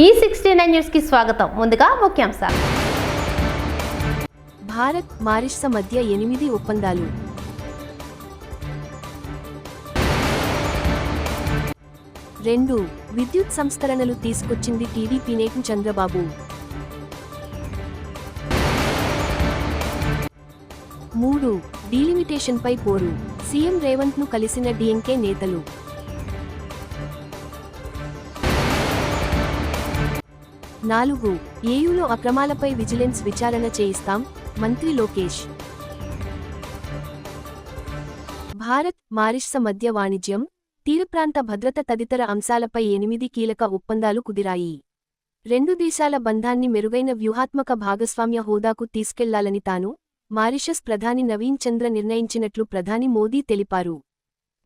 E69 news కి స్వాగతం. ముందుగా ముఖ్యాంశాలు. భారత్ మారిషస్ మధ్య 8 ఒప్పందాలు. రెండు విద్యుత్ సంస్కరణలు తీసుకొచ్చింది టీడీపీ నేత చంద్రబాబు. 3 డీలిమిటేషన్ పై పోరు. సీఎం రేవంత్ ను కలిసిన డీఎంకే నేతలు. 4 ఏయూలో అక్రమాలపై విజిలెన్స్ విచారణ చేయిస్తాం, మంత్రి లోకేష్. భారత్ మారిషస్ మధ్య వాణిజ్యం, తీరప్రాంత భద్రత తదితర అంశాలపై 8 కీలక ఒప్పందాలు కుదిరాయి. రెండు దేశాల బంధాన్ని మెరుగైన వ్యూహాత్మక భాగస్వామ్య హోదాకు తీసుకెళ్లాలని తాను, మారిషస్ ప్రధాని నవీన్ చంద్ర నిర్ణయించినట్లు ప్రధాని మోదీ తెలిపారు.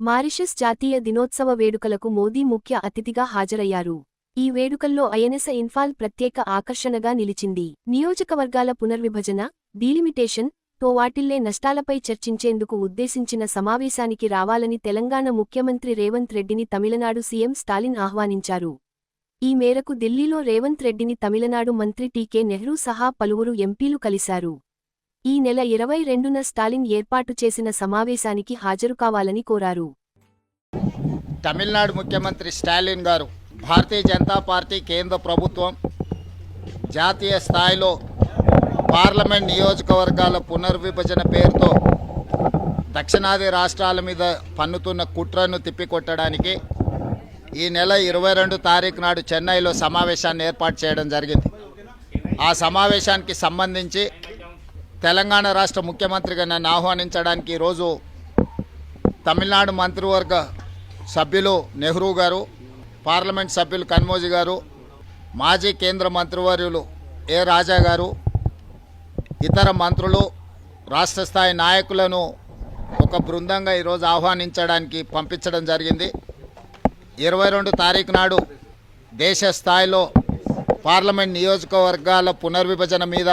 మారిషస్ జాతీయ దినోత్సవ వేడుకలకు మోదీ ముఖ్య అతిథిగా హాజరయ్యారు. ఈ వేడుకల్లో ఐఎన్ఎస్ ఇన్ఫాల్ ప్రత్యేక ఆకర్షణగా నిలిచింది. నియోజకవర్గాల పునర్విభజన, డీలిమిటేషన్ తో వాటిల్లే నష్టాలపై చర్చించేందుకు ఉద్దేశించిన సమావేశానికి రావాలని తెలంగాణ ముఖ్యమంత్రి రేవంత్ రెడ్డిని తమిళనాడు సీఎం స్టాలిన్ ఆహ్వానించారు. ఈ మేరకు ఢిల్లీలో రేవంత్ రెడ్డిని తమిళనాడు మంత్రి టీకే నెహ్రూ సహా పలువురు ఎంపీలు కలిశారు. ఈ నెల 22న స్టాలిన్ ఏర్పాటు చేసిన సమావేశానికి హాజరుకావాలని కోరారు. తమిళనాడు ముఖ్యమంత్రి స్టాలిన్ గారు భారతీయ జనతా పార్టీ కేంద్ర ప్రభుత్వం జాతీయ స్థాయిలో పార్లమెంట్ నియోజకవర్గాల పునర్విభజన పేరుతో దక్షిణాది రాష్ట్రాల మీద పన్నుతున్న కుట్రను తిప్పికొట్టడానికి ఈ నెల 22 తారీఖు నాడు చెన్నైలో సమావేశాన్ని ఏర్పాటు చేయడం జరిగింది. ఆ సమావేశానికి సంబంధించి తెలంగాణ రాష్ట్ర ముఖ్యమంత్రిగా నన్ను ఆహ్వానించడానికి ఈరోజు తమిళనాడు మంత్రివర్గ సభ్యులు నెహ్రూ గారు, పార్లమెంట్ సభ్యులు కన్మోజీ గారు, మాజీ కేంద్ర మంత్రివర్యులు ఏ రాజా గారు, ఇతర మంత్రులు, రాష్ట్ర స్థాయి నాయకులను ఒక బృందంగా ఈరోజు ఆహ్వానించడానికి పంపించడం జరిగింది. 22 తారీఖు నాడు దేశ స్థాయిలో పార్లమెంట్ నియోజకవర్గాల పునర్విభజన మీద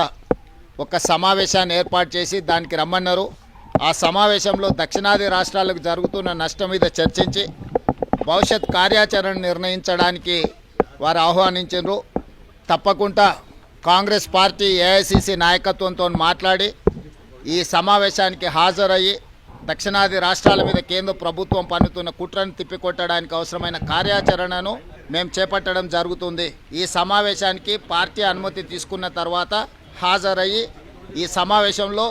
ఒక సమావేశాన్ని ఏర్పాటు చేసి దానికి రమ్మన్నారు. ఆ సమావేశంలో దక్షిణాది రాష్ట్రాలకు జరుగుతున్న నష్టం మీద చర్చించి భవిష్యత్ కార్యాచరణ నిర్ణయించడానికి వారు ఆహ్వానించారు. తప్పకుండా కాంగ్రెస్ పార్టీ ఏఐసిసి నాయకత్వంతో మాట్లాడి ఈ సమావేశానికి హాజరయ్యి దక్షిణాది రాష్ట్రాల మీద కేంద్ర ప్రభుత్వం పన్నుతున్న కుట్రను తిప్పికొట్టడానికి అవసరమైన కార్యాచరణను మేము చేపట్టడం జరుగుతుంది. ఈ సమావేశానికి పార్టీ అనుమతి తీసుకున్న తర్వాత హాజరయ్యి ఈ సమావేశంలో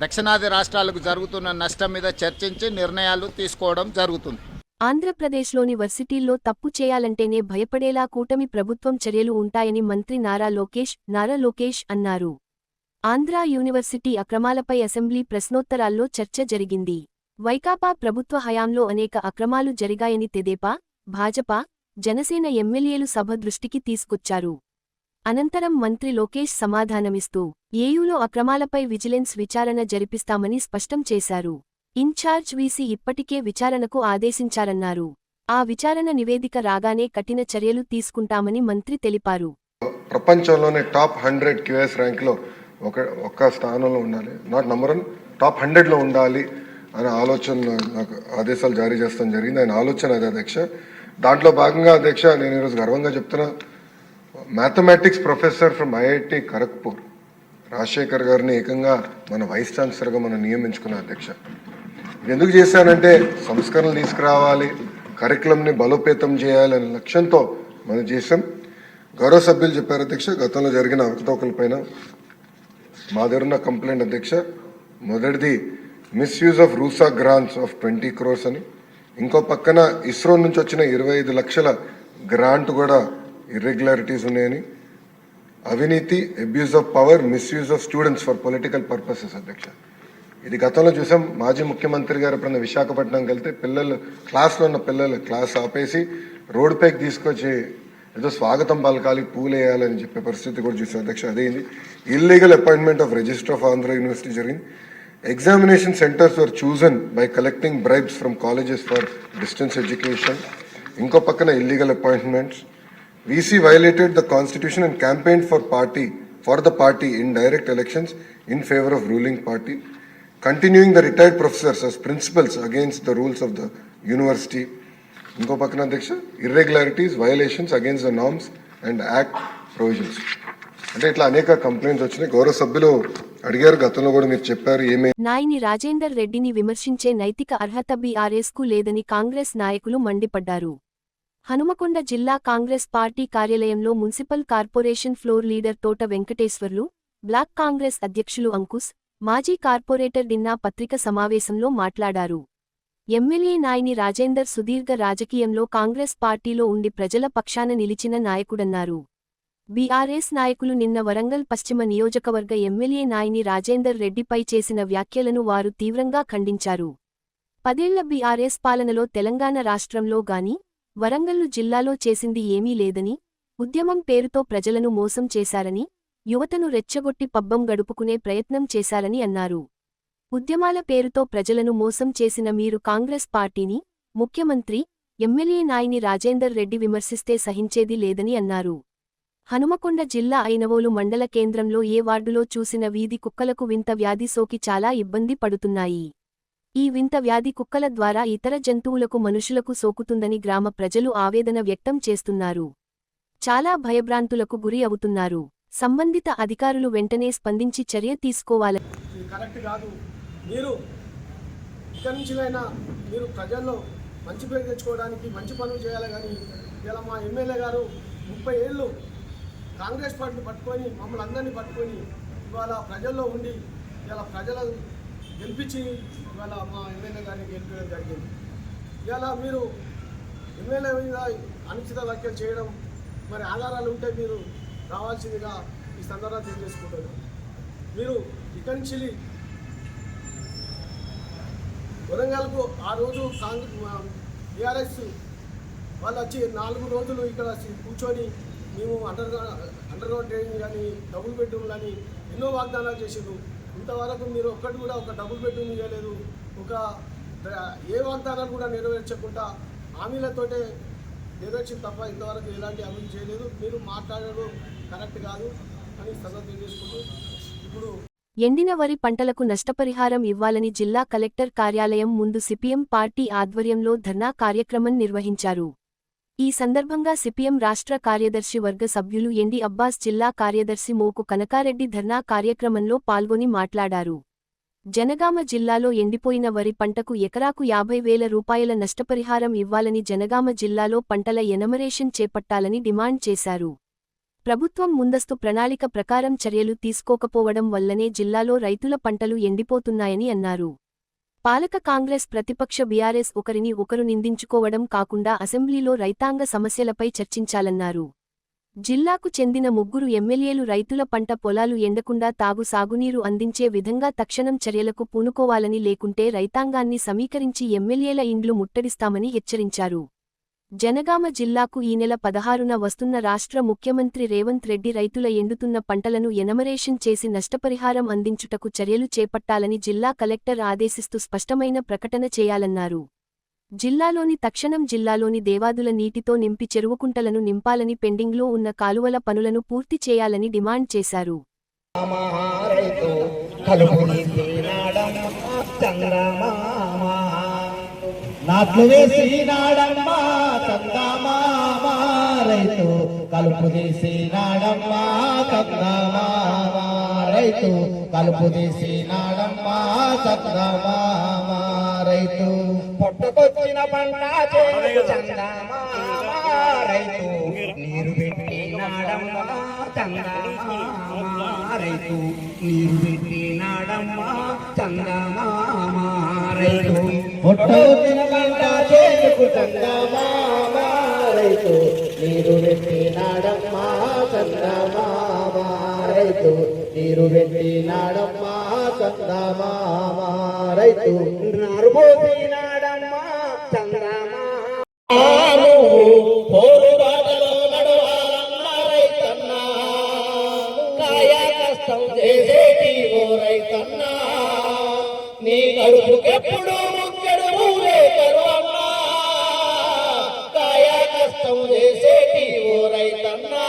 దక్షిణాది రాష్ట్రాలకు జరుగుతున్న నష్టం మీద చర్చించి నిర్ణయాలు తీసుకోవడం జరుగుతుంది. ఆంధ్రప్రదేశ్లోని వర్సిటీల్లో తప్పు చేయాలంటేనే భయపడేలా కూటమి ప్రభుత్వం చర్యలు ఉంటాయని మంత్రి నారా లోకేష్ అన్నారు. ఆంధ్రా యూనివర్సిటీ అక్రమాలపై అసెంబ్లీ ప్రశ్నోత్తరాల్లో చర్చ జరిగింది. వైకాపా ప్రభుత్వ హయాంలో అనేక అక్రమాలు జరిగాయని తెదేపా, భాజపా, జనసేన ఎమ్మెల్యేలు సభ దృష్టికి తీసుకొచ్చారు. అనంతరం మంత్రి లోకేష్ సమాధానమిస్తూ ఏయూలో అక్రమాలపై విజిలెన్స్ విచారణ జరిపిస్తామని స్పష్టం చేశారు. ఇన్ఛార్జ్ వీసీ ఇప్పటికే విచారణకు ఆదేశించారన్నారు. ఆ విచారణ నివేదిక రాగానే కఠిన చర్యలు తీసుకుంటామని మంత్రి తెలిపారు. ప్రపంచంలోనే టాప్ 100 క్యూఎస్ ర్యాంక్లో ఒక్క స్థానంలో ఉండాలి, నాట్ నంబర్ 1, టాప్ 100లో ఉండాలి అనే ఆలోచన నాకు ఆదేశాలు జారీ చేస్తాం జరిగింది. ఆయన ఆలోచన అదే అధ్యక్ష. దాంట్లో భాగంగా అధ్యక్ష నేను ఈరోజు గర్వంగా చెప్తున్నా, mathematics professor from IIT Kharagpur Rajasekhar గారిని ఏకంగా మన వైస్ ఛాన్సలర్గా మనం నియమించుకున్నాం అధ్యక్ష. ఎందుకు చేశానంటే సంస్కరణలు తీసుకురావాలి, కరికులంని బలోపేతం చేయాలనే లక్ష్యంతో మనం చేసాం. గౌరవ సభ్యులు చెప్పారు అధ్యక్ష, గతంలో జరిగిన అవకతవకలపైన మా దగ్గర ఉన్న కంప్లైంట్ అధ్యక్ష. మొదటిది misuse of RUSA grants of 20 crores అని, ఇంకో పక్కన ఇస్రో నుంచి వచ్చిన 25 లక్షల గ్రాంట్ కూడా ఇర్రెగ్యులారిటీస్ ఉన్నాయని, అవినీతి, abuse of power, misuse of students for political purposes అధ్యక్ష. ఇది గతంలో చూసాం. మాజీ ముఖ్యమంత్రి గారు ఎప్పుడన్నా విశాఖపట్నంకి వెళ్తే పిల్లలు క్లాస్లో ఉన్న పిల్లలు క్లాస్ ఆపేసి రోడ్డు పైకి తీసుకొచ్చి ఏదో స్వాగతం పలకాలి, పూలు వేయాలని చెప్పే పరిస్థితి కూడా చూసాం అధ్యక్ష. అదేంది illegal appointment of register of Andhra university జరిగింది. Examination centres were chosen by collecting bribes from colleges for distance education. ఇంకో పక్కన illegal appointments. VC violated the constitution and campaigned for the party in direct elections in favor of ruling party, continuing the retired professors as principals against the rules of the university. ఇంకో పక్కన అధ్యక్ష, irregularities, violations against the norms and act provisions. అంటే ఇట్లా అనేక complaints వచ్చినాయి. గౌరవ సభ్యులు అడిగారు, గతంలో కూడా మీరు చెప్పారు నాయిని రాజేందర్ రెడ్డిని విమర్శించే నైతిక అర్హత బీఆర్ఎస్కు లేదని కాంగ్రెస్ నాయకులు మండిపడ్డారు. హనుమకొండ జిల్లా కాంగ్రెస్ పార్టీ కార్యాలయంలో మున్సిపల్ కార్పొరేషన్ ఫ్లోర్ లీడర్ తోట వెంకటేశ్వర్లు, బ్లాక్ కాంగ్రెస్ అధ్యక్షులు అంకుశ్, మాజీ కార్పొరేటర్ డిన్నా పత్రిక సమావేశంలో మాట్లాడారు. ఎమ్మెల్యే నాయిని రాజేందర్ సుదీర్ఘ రాజకీయంలో కాంగ్రెస్ పార్టీలో ఉండి ప్రజల పక్షాన నిలిచిన నాయకుడన్నారు. బీఆర్ఎస్ నాయకులు నిన్న వరంగల్ పశ్చిమ నియోజకవర్గ ఎమ్మెల్యే నాయిని రాజేందర్ రెడ్డిపై చేసిన వ్యాఖ్యలను వారు తీవ్రంగా ఖండించారు. 10 ఏళ్ల బీఆర్ఎస్ పాలనలో తెలంగాణ రాష్ట్రంలో గాని, వరంగల్లు జిల్లాలో చేసింది ఏమీ లేదని, ఉద్యమం పేరుతో ప్రజలను మోసం చేశారని, యువతను రెచ్చగొట్టి పబ్బం గడుపుకునే ప్రయత్నం చేశారని అన్నారు. ఉద్యమాల పేరుతో ప్రజలను మోసం చేసిన మీరు కాంగ్రెస్ పార్టీని, ముఖ్యమంత్రి, ఎమ్మెల్యే నాయిని రాజేందర్ రెడ్డి విమర్శిస్తే సహించేది లేదని అన్నారు. హనుమకొండ జిల్లా ఐనవోలు మండల కేంద్రంలో ఏ వార్డులో చూసిన వీధి కుక్కలకు వింత వ్యాధి సోకి చాలా ఇబ్బంది పడుతున్నాయి. ఈ వింత వ్యాధి కుక్కల ద్వారా ఇతర జంతువులకు మనుషులకు సోకుతుందని గ్రామ ప్రజలు ఆవేదన వ్యక్తం చేస్తున్నారు. చాలా భయభ్రాంతులకు గురి అవుతున్నారు. సంబంధిత అధికారులు వెంటనే స్పందించి చర్య తీసుకోవాలని. కరెక్ట్ కాదు. మీరు ఇక్కడి నుంచినైనా మీరు ప్రజల్లో మంచి పేరు తెచ్చుకోవడానికి మంచి పనులు చేయాలి. కానీ ఇలా మా ఎమ్మెల్యే గారు 30 ఏళ్ళు కాంగ్రెస్ పార్టీని పట్టుకొని మమ్మల్ని అందరినీ పట్టుకొని ఇవాళ ప్రజల్లో ఉండి ఇలా ప్రజలను గెలిపించి ఇవాళ మా ఎమ్మెల్యే గారిని గెలిపించడం జరిగింది. ఇవాళ మీరు ఎమ్మెల్యే మీద అనుచిత వ్యాఖ్యలు చేయడం, మరి ఆధారాలు ఉంటే మీరు రావాల్సిందిగా ఈ సందర్భంగా తెలియజేసుకుంటున్నారు. మీరు ఇక్కడి నుంచి వరంగల్కు ఆ రోజు టీఆర్ఎస్ వాళ్ళు వచ్చి 4 రోజులు ఇక్కడ కూర్చొని మేము అండర్ గ్రౌండ్ ట్రైనింగ్ కానీ డబుల్ బెడ్రూమ్ కానీ ఎన్నో వాగ్దానాలు చేసిండ్రు. ఇంతవరకు మీరు ఒక్కటి కూడా ఒక డబుల్ బెడ్రూమ్ ఇవ్వలేదు. ఏ వాగ్దానాలు కూడా నెరవేర్చకుండా హామీలతోటే నెరవేర్చిన తప్ప ఇంతవరకు ఎలాంటి అభివృద్ధి చేయలేదు. మీరు మాట్లాడడం కరెక్ట్ కాదు అని సందర్భం చేసుకుంటూ ఇప్పుడు ఎండిన వరి పంటలకు నష్టపరిహారం ఇవ్వాలని జిల్లా కలెక్టర్ కార్యాలయం ముందు సిపిఎం పార్టీ ఆధ్వర్యంలో ధర్నా కార్యక్రమం నిర్వహించారు. ఈ సందర్భంగా సిపిఎం రాష్ట్ర కార్యదర్శి వర్గ సభ్యులు ఎండి అబ్బాస్, జిల్లా కార్యదర్శి మోకు కనకారెడ్డి ధర్నా కార్యక్రమంలో పాల్గొని మాట్లాడారు. జనగామ జిల్లాలో ఎండిపోయిన వరి పంటకు ఎకరాకు 50,000 రూపాయల నష్టపరిహారం ఇవ్వాలని, జనగామ జిల్లాలో పంటల ఎనమరేషన్ చేపట్టాలని డిమాండ్ చేశారు. ప్రభుత్వం ముందస్తు ప్రణాళిక ప్రకారం చర్యలు తీసుకోకపోవడం వల్లనే జిల్లాలో రైతుల పంటలు ఎండిపోతున్నాయని అన్నారు. పాలక కాంగ్రెస్, ప్రతిపక్ష బీఆర్ఎస్ ఒకరిని ఒకరు నిందించుకోవడం కాకుండా అసెంబ్లీలో రైతాంగ సమస్యలపై చర్చించాలన్నారు. జిల్లాకు చెందిన 3 ఎమ్మెల్యేలు రైతుల పంట పొలాలు ఎండకుండా సాగునీరు అందించే విధంగా తక్షణం చర్యలకు పూనుకోవాలని, లేకుంటే రైతాంగాన్ని సమీకరించి ఎమ్మెల్యేల ఇండ్లు ముట్టడిస్తామని హెచ్చరించారు. జనగామ జిల్లాకు ఈ నెల 16న వస్తున్న రాష్ట్ర ముఖ్యమంత్రి రేవంత్ రెడ్డి రైతుల ఎండుతున్న పంటలను ఎనమరేషన్ చేసి నష్టపరిహారం అందించుటకు చర్యలు చేపట్టాలని జిల్లా కలెక్టర్ ఆదేశిస్తూ స్పష్టమైన ప్రకటన చేయాలన్నారు. జిల్లాలోని దేవాదుల నీటితో నింపి చెరువుకుంటలను నింపాలని, పెండింగ్లో ఉన్న కాలువల పనులను పూర్తి చేయాలని డిమాండ్ చేశారు. నాట్లు వేసినాడమ్మా చందమామ రైతు, కలుపు తీసినాడమ్మా చందమామ రైతు, కలుపు తీసినాడమ్మా చందమామ రైతు, పొట్టుకొచ్చిన పంట చేను చందమామ రైతు, నీరు పెట్టినాడమ్మా చందమామ రైతు, నీరు పెట్టినాడమ్మా చందమామ రైతు, పొట్టుకొచ్చిన పంట చేనుకు చందమామ రైతు, నీరు పెట్టినాడమ్మా చందమామ రైతు, నీరు పెట్టినాడమ్మా చందమామ రైతు, నారు పోసినాడమ్మా చందమామ పోరుబాటలో నడవాలన్న రైతన్నా, కాయ కష్టం చేసేటి ఓ రైతన్నా, నీ కడుపుకెప్పుడు ముక్కడు లేకరువన్నా, కాయ కష్టం చేసేటి ఓ రైతన్నా.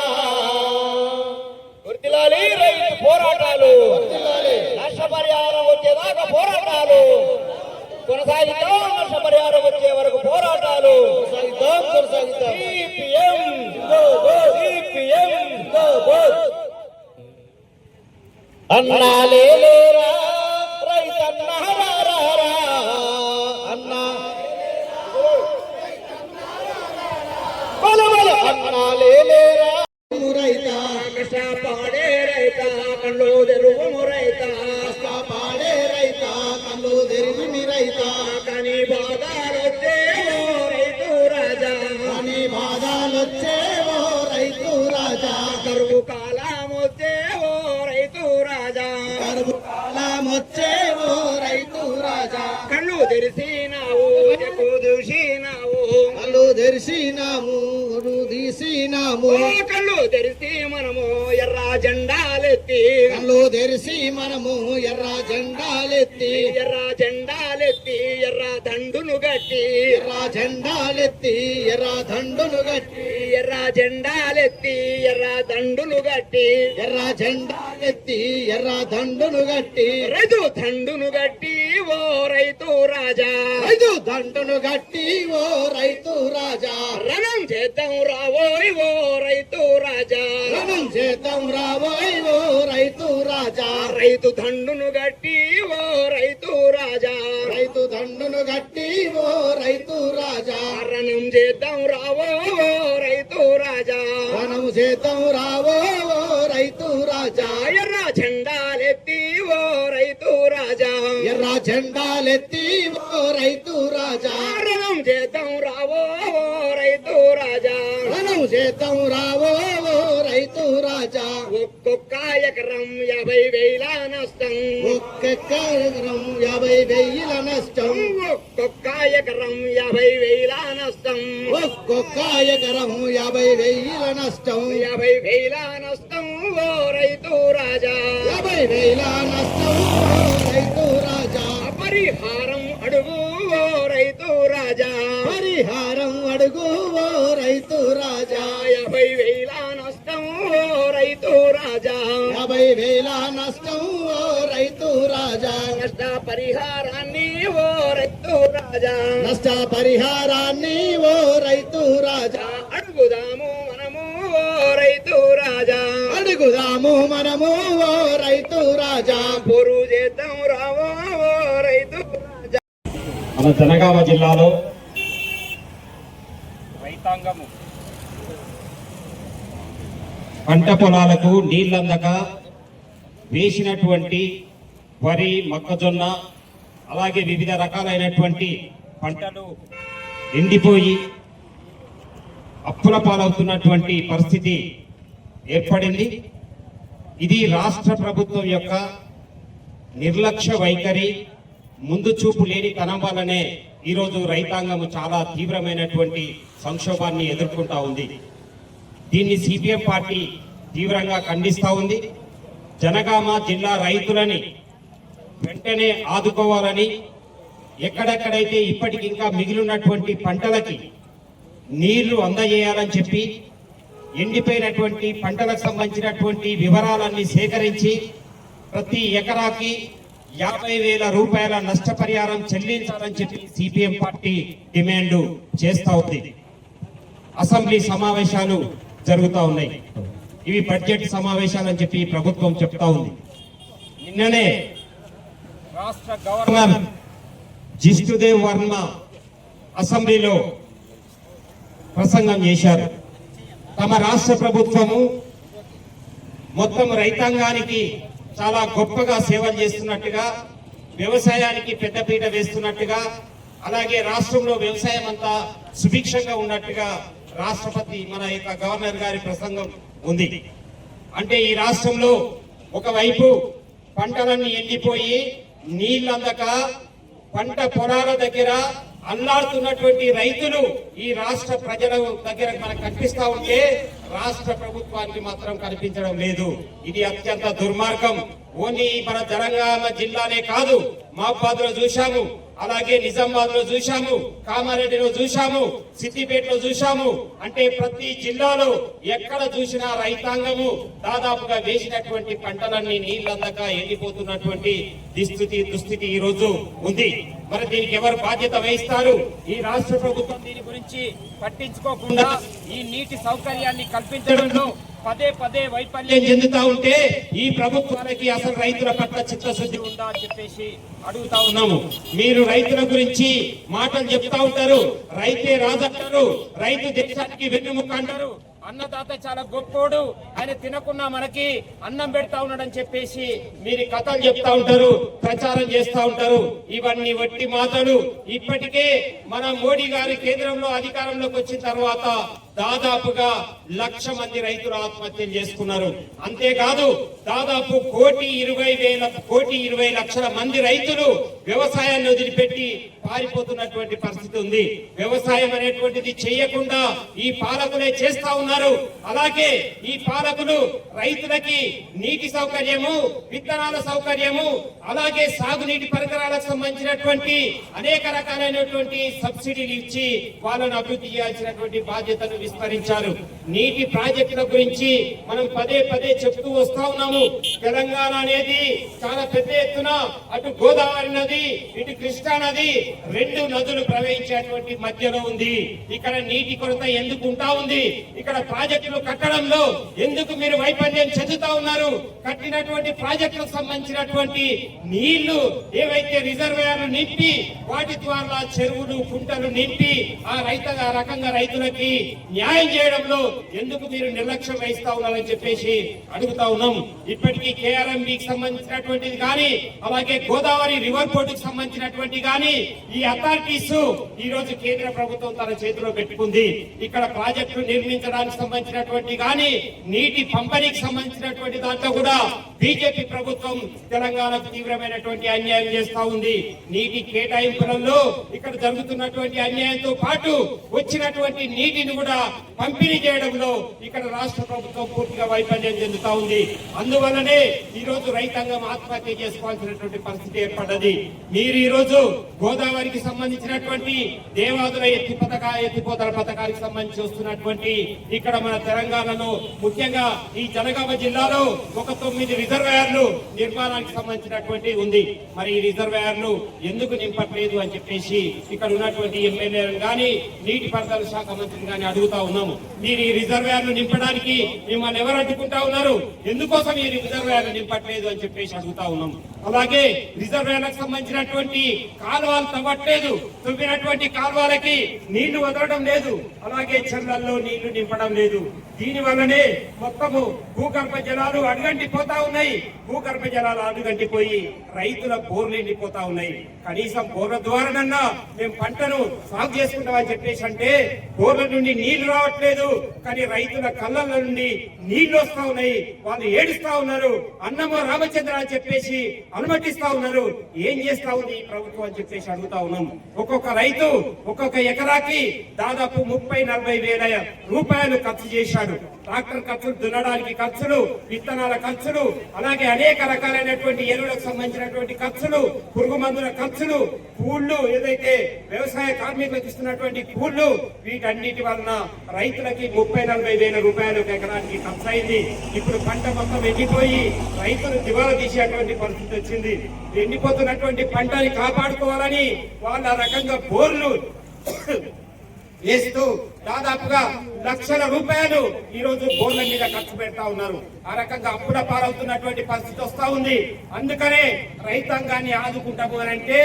గుర్తిలాలి రైతు పోరాటాలు, నష్టపరిహారం వచ్చేదాకా పోరాటాలు, కొనసాగిద్దాం నష్టపరిహారం వచ్చే వరకు పోరాటాలు కొనసాగిద్దాం సిపిఎం అన్నా లేరా రైతన్నా రారా అన్నా అన్నా లేరా రైత కష్టపాడే రైత కళ్ళు తెరువు రైత కష్టపాడే రైత కళ్ళు తెరివి రైత కానీ బాధలు వచ్చేవో రైతు రాజా కానీ బాధలు వచ్చేవో రైతు రాజా కరువు కాలం వచ్చేవో రైతు రాజా కరువు కాలం వచ్చేవో రైతు రాజా కళ్ళు తెరిసినావు ఎక్కువ దూసినావు కళ్ళు తెరిసినాము తీసినాము కళ్ళు తెరిసి మనము ఎర్ర జెండాలెత్తి కళ్ళు తెరిసి మనము ఎర్ర జెండాలెత్తి ఎర్ర జెండాలెత్తి ఎర్ర దండును గట్టి ఎర్ర జెండాలెత్తి ఎర్ర దండును గట్టి ఎర్ర జెండాలెత్తి ఎర్ర దండును గట్టి ఎర్ర జెండాలెత్తి ఎర్ర దండును గట్టి రైతు దండును గట్టి ఓ రైతు రాజా రైతు దండును గట్టి ఓ రైతు రాజా రణం చేద్దాం రావోయ్ ఓ రైతు రాజా రణం చేద్దాం రావోయ్ ఓ రైతు రాజా రైతు దండును గట్టి ఓ రైతు రాజా రైతు దండును గట్టి ఓ రైతు రాజా రణం చేద్దాం రావో ఓ రైతు రాజా రణం చేద్దాం రావో ఓ రైతు రాజా ఎర్ర జెండాలెత్తి ఓ రైతు రాజా ఎర్ర జెండాలెత్తి ఓ రైతు రాజా రణం చేద్దాం రావో ఓ రైతు రాజా రణం చేద్దాం రావో ఓ రైతు రాజా ఒక్కొక్క ఎకరం 50,000 నష్టం ఒక్కొక్క ఎకరం 50,000 నష్టం ఒక్కొక్క ఎకరం 50,000 నష్టం ఒక్కొక్క ఎకరం 50,000 నష్టం 50,000 నష్టం ఓ రైతు రాజా 50,000 నష్టం ఓ రైతు రాజా పరిహారం అడుగు ఓ రైతు రాజా పరిహారం అడుగు ఓ రైతు రాజా 50,000 నష్టం ఓ రైతు రాజా 50,000 నష్టం ఓ రైతు రాజా నష్ట పరిహారాన్ని ఓ రైతు రాజా నష్ట పరిహారాన్ని ఓ రైతు రాజా అడుగుదాము మనము ఓ రైతు రాజా అడుగుదాము మనము ఓ రైతు రాజా పొరు చేద్దాం రావో ఓ రైతు రాజా. మన జనగామ జిల్లాలో రైతాంగము పంట పొలాలకు నీళ్లందక వేసినటువంటి వరి మొక్కజొన్న అలాగే వివిధ రకాలైనటువంటి పంటలు ఎండిపోయి అప్పుల పాలవుతున్నటువంటి పరిస్థితి ఏర్పడింది. ఇది రాష్ట్ర ప్రభుత్వం యొక్క నిర్లక్ష్య వైఖరి, ముందు చూపు లేని తనం వల్లనే ఈరోజు రైతాంగం చాలా తీవ్రమైనటువంటి సంక్షోభాన్ని ఎదుర్కొంటా ఉంది. దీన్ని సిపిఎం పార్టీ తీవ్రంగా ఖండిస్తూ ఉంది. జనగామ జిల్లా రైతులని వెంటనే ఆదుకోవాలని, ఎక్కడెక్కడైతే ఇప్పటికింకా మిగిలినటువంటి పంటలకి నీళ్లు అందజేయాలని చెప్పి ఎండిపోయినటువంటి పంటలకు సంబంధించినటువంటి వివరాలన్నీ సేకరించి ప్రతి ఎకరాకి 50,000 రూపాయల నష్టపరిహారం చెల్లించాలని చెప్పి సిపిఎం పార్టీ డిమాండ్ చేస్తూ ఉంది. అసెంబ్లీ సమావేశాలు జరుగుతూ ఉన్నాయి. ఇవి బడ్జెట్ సమావేశాలు అని చెప్పి ప్రభుత్వం చెప్తా ఉంది. నిన్ననే రాష్ట్ర గవర్నర్ జిష్ణుదేవ్ వర్మ అసెంబ్లీలో ప్రసంగం చేశారు. తమ రాష్ట్ర ప్రభుత్వము మొత్తం రైతాంగానికి చాలా గొప్పగా సేవలు చేస్తున్నట్టుగా, వ్యవసాయానికి పెద్దపీట వేస్తున్నట్టుగా, అలాగే రాష్ట్రంలో వ్యవసాయం అంతా సుభిక్షంగా ఉన్నట్టుగా రాష్ట్రపతి మన యొక్క గవర్నర్ గారి ప్రసంగం ఉంది. అంటే ఈ రాష్ట్రంలో ఒకవైపు పంటలన్నీ ఎండిపోయి నీళ్ళందక పంట పొలాల దగ్గర అల్లాడుతున్నటువంటి రైతులు ఈ రాష్ట్ర ప్రజల దగ్గర మనకు కనిపిస్తా ఉంటే రాష్ట్ర ప్రభుత్వానికి మాత్రం కనిపించడం లేదు. ఇది అత్యంత దుర్మార్గం. ఓన్లీ మన తెలంగాణ జిల్లానే కాదు, మహబాద్ లో చూశాము, అలాగే నిజామాబాద్ లో చూశాము, కామారెడ్డిలో చూశాము, సిద్దిపేటలో చూశాము. అంటే ప్రతి జిల్లాలో ఎక్కడ చూసినా రైతాంగము దాదాపుగా వేసినటువంటి పంటలన్నీ నీళ్ళందక ఎండిపోతున్నటువంటి దుస్థితి ఈ రోజు ఉంది. మరి దీనికి ఎవరు బాధ్యత వహిస్తారు? ఈ రాష్ట్ర ప్రభుత్వం దీని గురించి పట్టించుకోకుండా ఈ నీటి సౌకర్యాన్ని కల్పించడంలో పదే వైఫల్యం చెందుతా ఉంటే ఈ ప్రభుత్వానికి అసలు రైతుల పట్ల చిత్తశుద్ధి ఉందా అని చెప్పేసి అడుగుతా ఉన్నాము. మీరు రైతుల గురించి మాటలు చెప్తా ఉంటారు, రైతే రాజంటారు, రైతు దేశానికి వెన్నుముక్క అంటారు, అన్నదాత చాలా గొప్పోడు, ఆయన తినకున్నా మనకి అన్నం పెడతా ఉన్నాడని చెప్పేసి మీరు కథలు చెప్తా ఉంటారు, ప్రచారం చేస్తా ఉంటారు. ఇవన్నీ వట్టి మాటలు. ఇప్పటికే మన మోడీ గారి కేంద్రంలో అధికారంలోకి వచ్చిన తర్వాత దాదాపుగా 1,00,000 మంది రైతులు ఆత్మహత్యలు చేసుకున్నారు. అంతేకాదు దాదాపు 1,20,00,000 మంది రైతులు వ్యవసాయాన్ని వదిలిపెట్టి పారిపోతున్నటువంటి పరిస్థితి ఉంది. వ్యవసాయం అనేటువంటిది చేయకుండా ఈ పాలకులే చేస్తా ఉన్నారు. అలాగే ఈ పాలకులు రైతులకి నీటి సౌకర్యము, విత్తనాల సౌకర్యము, అలాగే సాగునీటి పరికరాలకు సంబంధించినటువంటి అనేక రకాలైనటువంటి సబ్సిడీలు ఇచ్చి వాళ్ళను అభివృద్ధి చేయాల్సినటువంటి బాధ్యతను విస్మరించారు. నీటి ప్రాజెక్టుల గురించి మనం పదే చెప్తూ వస్తా ఉన్నాము. తెలంగాణ అనేది చాలా పెద్ద ఎత్తున అటు గోదావరి నది, ఇటు కృష్ణా నది, 2 నదులు ప్రవహించేటువంటి మధ్యలో ఉంది. ఇక్కడ నీటి కొరత ఎందుకు ఉంటా ఉంది? ఇక్కడ ప్రాజెక్టులు కట్టడంలో ఎందుకు మీరు వైఫల్యం చెందుతా ఉన్నారు? కట్టినటువంటి ప్రాజెక్టులకు సంబంధించినటువంటి నీళ్లు ఏవైతే రిజర్వాయర్లు నింపి వాటి ద్వారా చెరువులు, కుంటలు నింపి ఆ రకంగా రైతులకి న్యాయం చేయడంలో ఎందుకు మీరు నిర్లక్ష్యం వహిస్తా ఉన్నారని చెప్పేసి అడుగుతా ఉన్నాం. ఇప్పటికీ కేఆర్ఎంబికి సంబంధించినటువంటిది కానీ, అలాగే గోదావరి రివర్ బోర్డుకు సంబంధించినటువంటి కానీ ఈ అథారిటీస్ ఈ రోజు కేంద్ర ప్రభుత్వం తన చేతిలో పెట్టుకుంది. ఇక్కడ ప్రాజెక్టులు నిర్మించడానికి సంబంధించినటువంటి కానీ, నీటి పంపిణీకి సంబంధించినటువంటి దాంట్లో కూడా బీజేపీ ప్రభుత్వం తెలంగాణకు తీవ్రమైనటువంటి అన్యాయం చేస్తా ఉంది. నీటి కేటాయింపులలో ఇక్కడ జరుగుతున్నటువంటి అన్యాయంతో పాటు వచ్చినటువంటి నీటిని కూడా పంపిణీ చేయడంలో ఇక్కడ రాష్ట్ర ప్రభుత్వం పూర్తిగా వైఫల్యం చెందుతా ఉంది. అందువల్లనే ఈ రోజు రైతాంగం ఆత్మహత్య చేసుకోవాల్సినటువంటి పరిస్థితి ఏర్పడ్డది. మీరు ఈ రోజు గోదావరికి సంబంధించినటువంటి దేవాదుల ఎత్తిపోతల పథకానికి సంబంధించి వస్తున్నటువంటి ఇక్కడ మన తెలంగాణలో ముఖ్యంగా ఈ జనగామ జిల్లాలో ఒక 9 రిజర్వాయర్లు నిర్మాణానికి సంబంధించినటువంటి ఉంది. మరి ఈ రిజర్వాయర్లు ఎందుకు నింపట్లేదు అని చెప్పేసి ఇక్కడ ఉన్నటువంటి ఎమ్మెల్యేలను కానీ, నీటిపారుదల శాఖ మంత్రిని కానీ అడుగుతా ఉన్నాము. మీరు ఈ రిజర్వాయర్లు నింపడానికి మిమ్మల్ని ఎవరు అడ్డుకుంటా ఉన్నారు? ఎందుకోసం ఈ రిజర్వాయర్లు నింపట్లేదు అని చెప్పేసి అడుగుతా ఉన్నాము. అలాగే రిజర్వాయర్లకు సంబంధించినటువంటి కాలువలు తవ్వట్లేదు, తవ్వినటువంటి కాలువలకి నీళ్లు వదలడం లేదు, అలాగే చెర్లల్లో నీళ్లు నింపడం లేదు. దీని వల్లనే మొత్తము భూగర్భ జలాలు అడుగంటిపోతా ఉన్నాయి. భూగర్భ జలాలు అడుగంటిపోయి రైతుల బోర్లు ఎండిపోతా ఉన్నాయి. కనీసం బోర్ల ద్వారానన్నా మేము పంటను సాగు చేసుకుంటామని చెప్పేసి అంటే బోర్ల నుండి నీళ్లు రావట్లేదు, కానీ రైతుల కళ్ళ నుండి నీళ్లు వస్తా ఉన్నాయి. వాళ్ళు ఏడుస్తా ఉన్నారు. అన్నమో రామచంద్ర అని చెప్పేసి అనుమతిస్తా ఉన్నారు. ఏం చేస్తా ఉంది ఈ ప్రభుత్వం అని చెప్పేసి అడుగుతా ఉన్నాం. ఒక్కొక్క రైతు ఒక్కొక్క ఎకరాకి దాదాపు 30-40 వేల రూపాయలు ఖర్చు చేశాడు. ట్రాక్టర్ ఖర్చులు, దున్నడానికి ఖర్చులు, విత్తనాల ఖర్చులు, అలాగే అనేక రకాలైనటువంటి ఎరువులకు సంబంధించినటువంటి ఖర్చులు, పురుగు మందుల ఖర్చులు, కూళ్లు, ఏదైతే వ్యవసాయ కార్మికులకు ఇస్తున్నటువంటి కూళ్లు, వీటన్నిటి వలన రైతులకి 30-40 వేల రూపాయలు ఎకరానికి ఖర్చు అయింది. ఇప్పుడు పంట మొత్తం ఎండిపోయి రైతులు దివాలా తీసేటువంటి పరిస్థితి వచ్చింది. ఎండిపోతున్నటువంటి పంటని కాపాడుకోవాలని వాళ్ళ రకంగా బోర్లు వేస్తూ దాదాపుగా లక్షల రూపాయలు ఈ రోజు బోర్ల మీద ఖర్చు పెడతా ఉన్నారు. ఆ రకంగా అప్పుడ పాలవుతున్నటువంటి పరిస్థితి వస్తా ఉంది. అందుకనే రైతాంగాన్ని ఆదుకుంటాము అని అంటే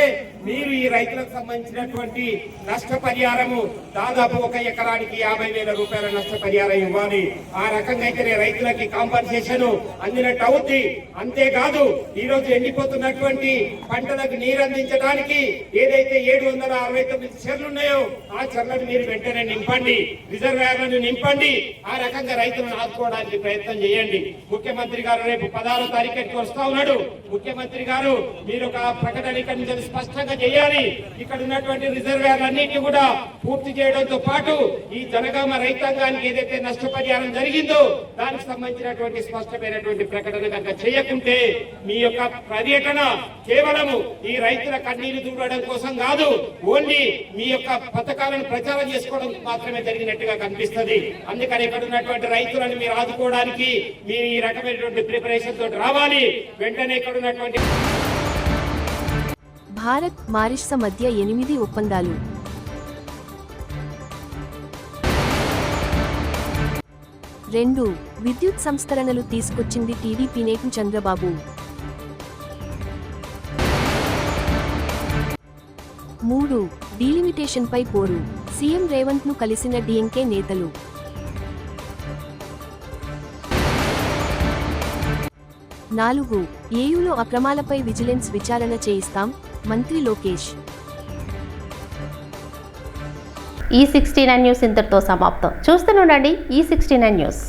మీరు ఈ రైతులకు సంబంధించినటువంటి నష్టపరిహారము దాదాపు ఒక ఎకరానికి 50,000 రూపాయల నష్టపరిహారం ఇవ్వాలి. ఆ రకంగా అయితేనే రైతులకి కాంపన్సేషన్ అందినట్టు అవుద్ది. అంతేకాదు ఈ రోజు ఎండిపోతున్నటువంటి పంటలకు నీరు అందించడానికి ఏదైతే 769 చెర్లు ఉన్నాయో ఆ చెర్లను మీరు వెంటనే నింపండి. తీసుకోండి, రిజర్వాయర్లను నింపండి, ఆ రకంగా రైతులను ఆదుకోవడానికి ప్రయత్నం చేయండి. ముఖ్యమంత్రి గారు రేపు 16వ తారీఖుకి వస్తా ఉన్నాడు. ముఖ్యమంత్రి గారు మీరు ఒక ప్రకటన ఇక్కడ నుంచి స్పష్టంగా చేయాలి. ఇక్కడ ఉన్నటువంటి రిజర్వాయర్లన్నింటినీ కూడా పూర్తి చేయడంతో పాటు ఈ జనగామ రైతాంగానికి ఏదైతే నష్టపరిహారం జరిగిందో దానికి సంబంధించినటువంటి స్పష్టమైనటువంటి ప్రకటన కనుక చేయకుంటే మీ యొక్క పర్యటన కేవలము ఈ రైతుల కన్నీళ్లు దూరడం కోసం కాదు, ఓన్లీ మీ యొక్క పథకాలను ప్రచారం చేసుకోవడం మాత్రమే జరిగినట్టుగా కనిపిస్తుంది. అందుకని ఇక్కడ ఉన్నటువంటి రైతులను మీరు ఆదుకోవడానికి మీరు ఈ రకమైనటువంటి ప్రిపరేషన్ తోటి రావాలి. వెంటనే ఇక్కడ ఉన్నటువంటి భారత్ మారిషస్ మధ్య 8 ఒప్పందాలు. రెండు విద్యుత్ సంస్కరణలు తీసుకొచ్చింది టీడీపీ నేత చంద్రబాబు. 3 డీలిమిటేషన్ పై పోరు, సీఎం రేవంత్ ను కలిసిన డీఎంకే నేతలు. 4 ఏయూలో అక్రమాలపై విజిలెన్స్ విచారణ చేయిస్తాం, మంత్రి లోకేష్. ఈ 69 న్యూస్ ఇంతటితో సమాప్తం. చూస్తూనే ఉండండి ఈ 69 న్యూస్.